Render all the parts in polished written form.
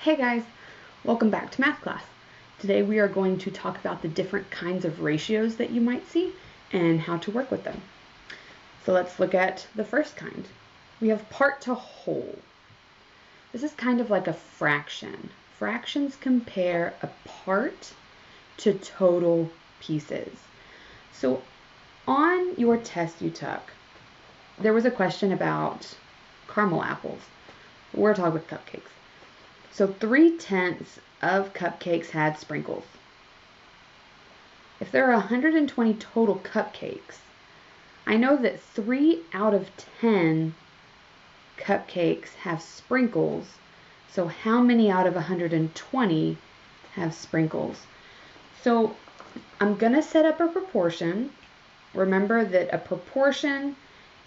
Hey guys, welcome back to math class. Today we are going to talk about the different kinds of ratios that you might see and how to work with them. So let's look at the first kind. We have part to whole. This is kind of like a fraction. Fractions compare a part to total pieces. So on your test you took, there was a question about caramel apples. We're talking about cupcakes. So 3/10 of cupcakes had sprinkles. If there are 120 total cupcakes, I know that 3 out of 10 cupcakes have sprinkles. So how many out of 120 have sprinkles? So I'm going to set up a proportion. Remember that a proportion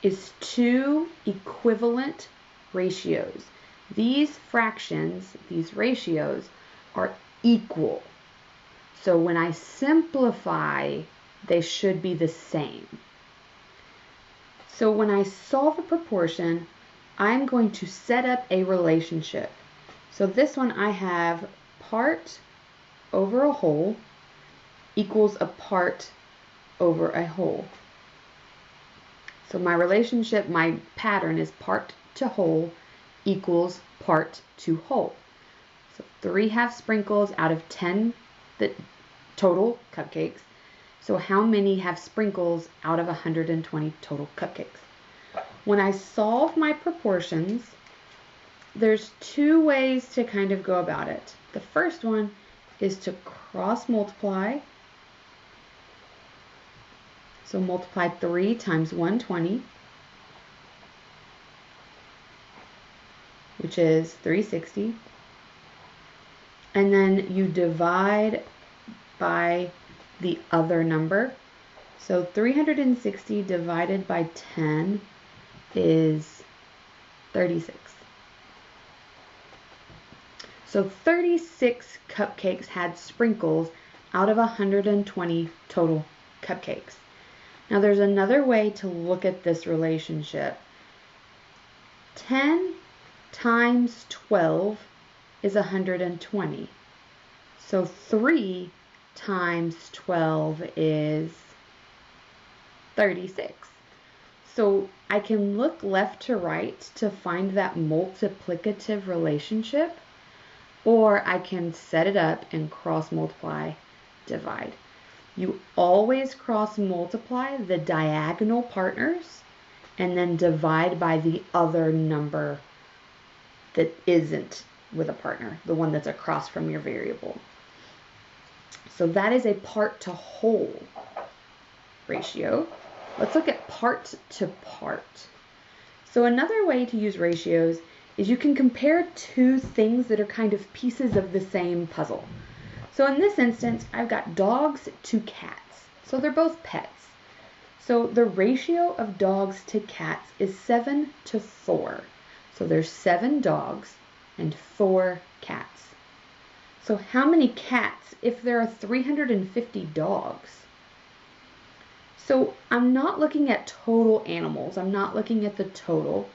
is two equivalent ratios. These fractions, these ratios, are equal. So when I simplify, they should be the same. So when I solve a proportion, I'm going to set up a relationship. So this one I have part over a whole equals a part over a whole. So my relationship, my pattern is part to whole equals part to whole. So 3 have sprinkles out of 10 total cupcakes. So how many have sprinkles out of 120 total cupcakes? When I solve my proportions, there's two ways to kind of go about it. The first one is to cross multiply. So multiply 3 times 120, which is 360. And then you divide by the other number. So 360 divided by 10 is 36. So 36 cupcakes had sprinkles out of 120 total cupcakes. Now there's another way to look at this relationship. 10 times 12 is 120. So 3 times 12 is 36. So I can look left to right to find that multiplicative relationship, or I can set it up and cross multiply, divide. You always cross multiply the diagonal partners and then divide by the other number that isn't with a partner, the one that's across from your variable. So that is a part to whole ratio. Let's look at part to part. So another way to use ratios is you can compare two things that are kind of pieces of the same puzzle. So in this instance, I've got dogs to cats. So they're both pets. So the ratio of dogs to cats is 7 to 4. So there's 7 dogs and 4 cats. So how many cats if there are 350 dogs? So I'm not looking at total animals. I'm not looking at the total.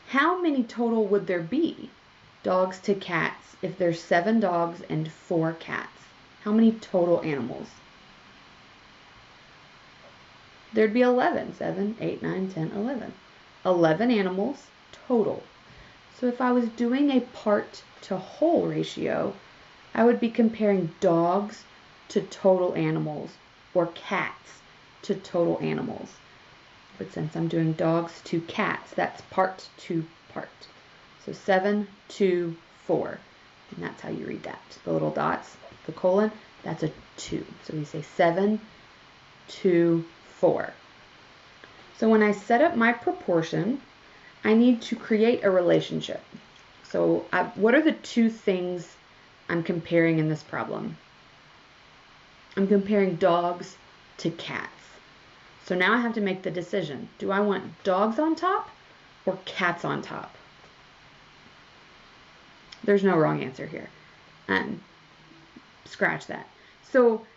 How many total would there be? Dogs to cats if there's 7 dogs and 4 cats. How many total animals? There'd be 11. 7, 8, 9, 10, 11. 11 animals total. So if I was doing a part to whole ratio, I would be comparing dogs to total animals or cats to total animals. But since I'm doing dogs to cats, that's part to part. So 7 to 4. And that's how you read that. The little dots, the colon, that's a 2. So we say 7 to 4. So when I set up my proportion, I need to create a relationship. So what are the two things I'm comparing in this problem? I'm comparing dogs to cats. So now I have to make the decision. Do I want dogs on top or cats on top? There's no wrong answer here. Scratch that. So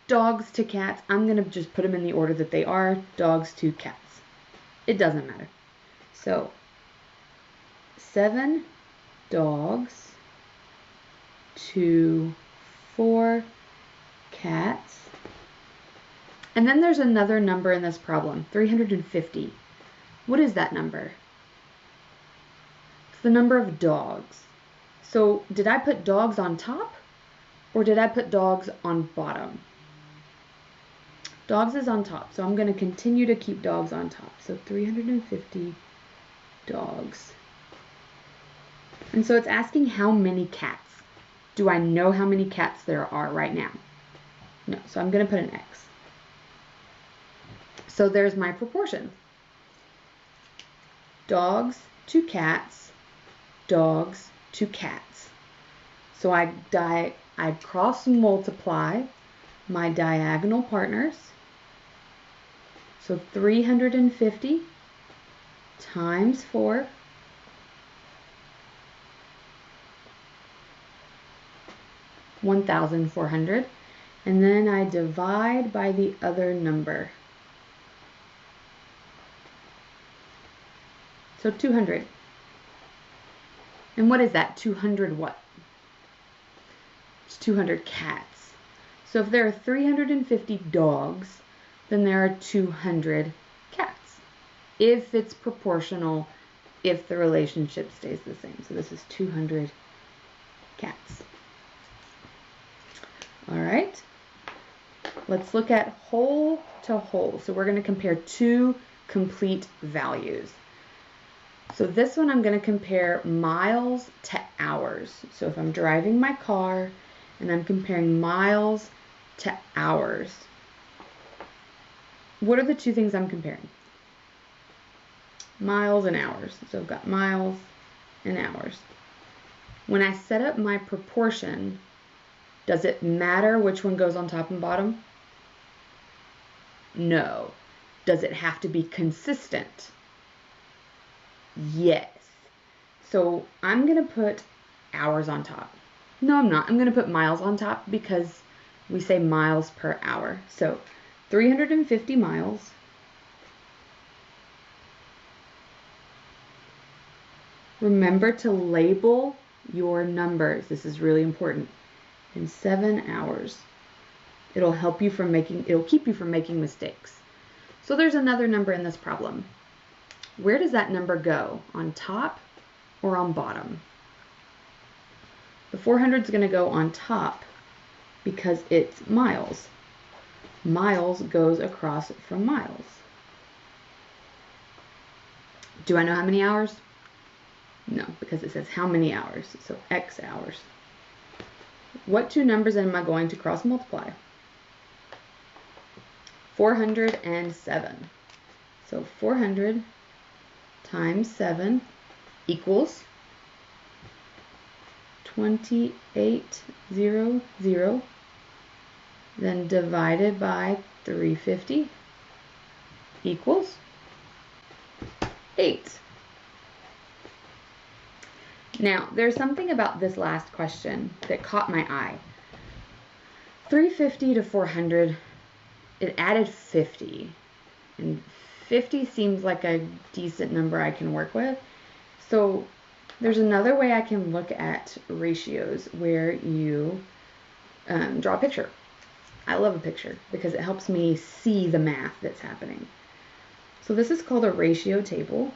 dogs to cats, I'm going to just put them in the order that they are. Dogs to cats. It doesn't matter. So 7 dogs to 4 cats. And then there's another number in this problem, 350. What is that number? It's the number of dogs. So did I put dogs on top or did I put dogs on bottom? Dogs is on top, so I'm going to continue to keep dogs on top. So 350 dogs. And so it's asking how many cats. Do I know how many cats there are right now? No, so I'm going to put an X. So there's my proportion. Dogs to cats, dogs to cats. So I cross multiply my diagonal partners. So 350 times 4 1,400, and then I divide by the other number. So 200. And what is that? 200 what? It's 200 cats. So if there are 350 dogs, then there are 200 cats. If it's proportional, if the relationship stays the same. So this is 200 cats. All right. Let's look at whole to whole. So we're going to compare two complete values. So this one I'm going to compare miles to hours. So if I'm driving my car and I'm comparing miles to hours, what are the two things I'm comparing? Miles and hours. So I've got miles and hours. When I set up my proportion, does it matter which one goes on top and bottom? No. Does it have to be consistent? Yes. So I'm going to put hours on top. No, I'm not. I'm going to put miles on top because we say miles per hour. So 350 miles remember to label your numbers. This is really important. In 7 hours. It'll keep you from making mistakes. So there's another number in this problem. Where does that number go? On top or on bottom? The 400 is going to go on top because it's miles. Miles goes across from miles. Do I know how many hours? No, because it says how many hours. So X hours. What two numbers am I going to cross multiply? 407. So 400 times 7 equals 2800. Then divided by 350 equals 8. Now, there's something about this last question that caught my eye. 350 to 400, it added 50. And 50 seems like a decent number I can work with. So there's another way I can look at ratios where you draw a picture. I love a picture because it helps me see the math that's happening. So this is called a ratio table.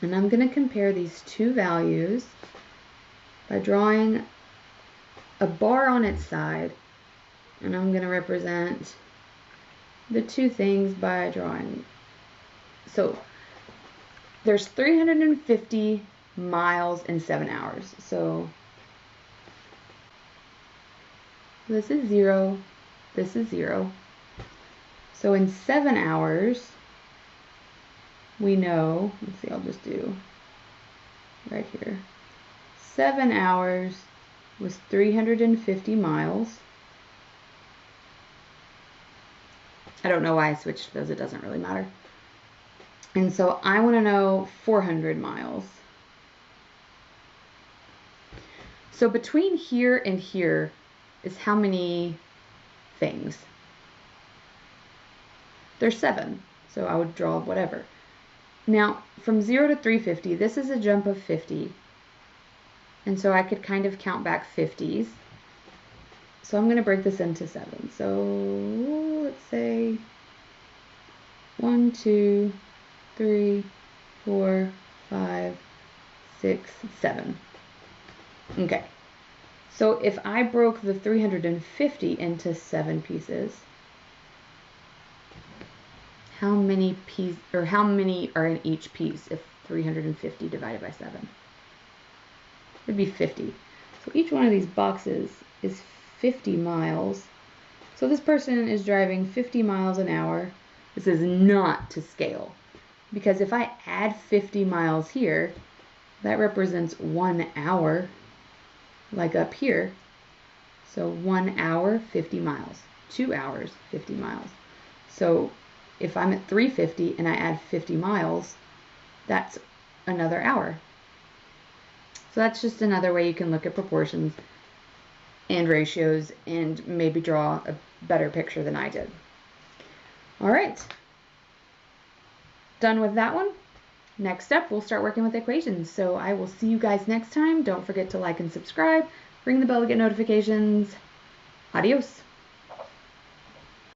And I'm going to compare these two values by drawing a bar on its side. And I'm going to represent the two things by drawing. So there's 350 miles in 7 hours. So this is 0. This is 0. So in 7 hours, we know, let's see, I'll just do right here. 7 hours was 350 miles. I don't know why I switched those, it doesn't really matter. And so I want to know 400 miles. So between here and here is how many things? There's 7, so I would draw whatever. Now, from 0 to 350, this is a jump of 50. And so I could kind of count back 50s. So I'm going to break this into 7. So let's say 1, 2, 3, 4, 5, 6, 7. Okay. So if I broke the 350 into 7 pieces, how many are in each piece if 350 divided by 7? It'd be 50. So each one of these boxes is 50 miles. So this person is driving 50 miles an hour. This is not to scale, because if I add 50 miles here, that represents 1 hour, like up here. So 1 hour, 50 miles. 2 hours, 50 miles. So if I'm at 350 and I add 50 miles, that's another hour. So that's just another way you can look at proportions and ratios and maybe draw a better picture than I did. All right. Done with that one. Next up, we'll start working with equations. So I will see you guys next time. Don't forget to like and subscribe. Ring the bell to get notifications. Adios.